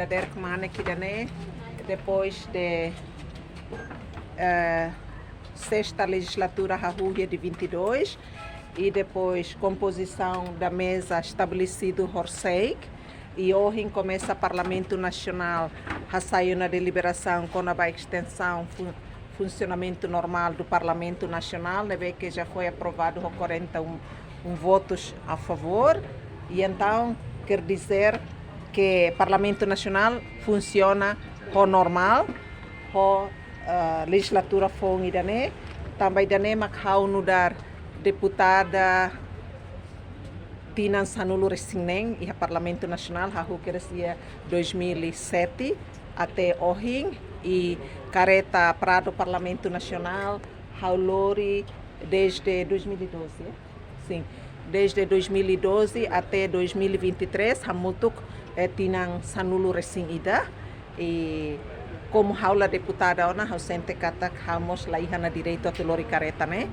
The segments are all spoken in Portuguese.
Derek Manek depois de sexta legislatura Rahuia de 22 e depois composição da mesa estabelecido Horseik e hoje começa o Parlamento Nacional a sair na deliberação com a extensão funcionamento normal do Parlamento Nacional, que já foi aprovado com 41 votos a favor e então quer dizer que o Parlamento Nacional funciona com normal, com a legislatura foi idane, também idane makhau nudar deputada Tinan Sanulu Resinen e o Parlamento Nacional hahu keresia 2007 até hoje e careta para o Parlamento Nacional haulori desde 2012, sim, desde 2012 até 2023 hamutuk Tinan Sanulu Resinida e como haula deputada ona hau sente katak hamos laiha na direito a telori careta né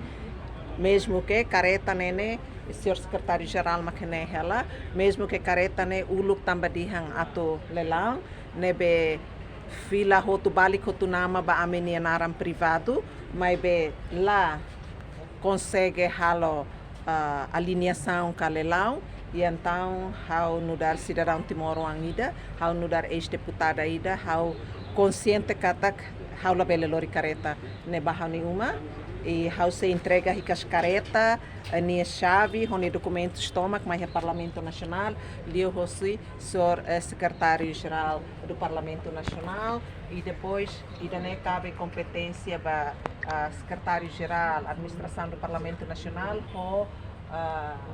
mesmo que careta nene senhor secretário-geral makene ela mesmo que careta ne uluk tambadihan ato lelang nebe fila roto bali kotunama ba amenianaram privado mas be lá consegue halo alinhação com leilão e então ao nudar cidadão Timoro ainda ao nudar ex-deputada ainda ao consciente katak ao la bela lori careta ne barra nenhuma e ao se entrega ricas careta a chave onde documentos toma mas é Parlamento Nacional Leo Rossi senhor secretário-geral do Parlamento Nacional e depois ainda nem cabe competência para secretário-geral administração do Parlamento Nacional ou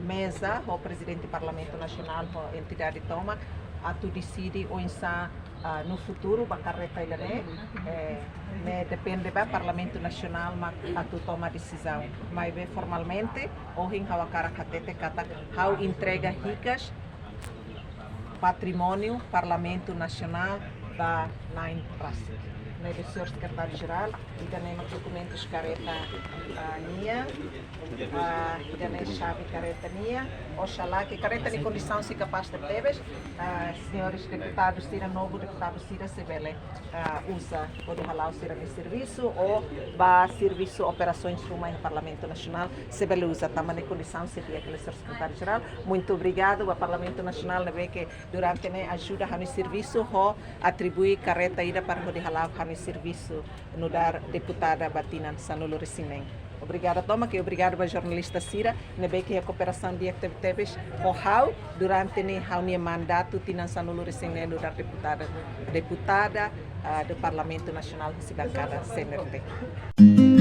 mesa ou presidente do Parlamento Nacional ou entidade toma a tu decide ou insa no futuro a carreta ele né depende do Parlamento Nacional mas a tu toma decisão mas bem formalmente ou em a cara catete kata how entrega ricas patrimônio Parlamento Nacional da nine prática né do senhor secretário-geral e também documentos careta minha e também chave careta minha oxalá que careta de condição se capaz de ter senhores deputados tira novo deputado tira se vele usa pode falar tira de serviço ou para serviço operações rumais no Parlamento Nacional se vele usa também de condição se dia aquele senhor secretário-geral muito obrigado ao Parlamento Nacional né que durante né ajuda a no serviço ou atribuir careta ida para poder falar no serviço no dar deputada Batinan Sanulu Resinen. Obrigada Toma, que obrigado ao jornalista Cira, nebe que a cooperação de tebes how durante ne how ne mandato Tinan Sanulu Resinen no dar deputada do Parlamento Nacional de Sibancada CNRT.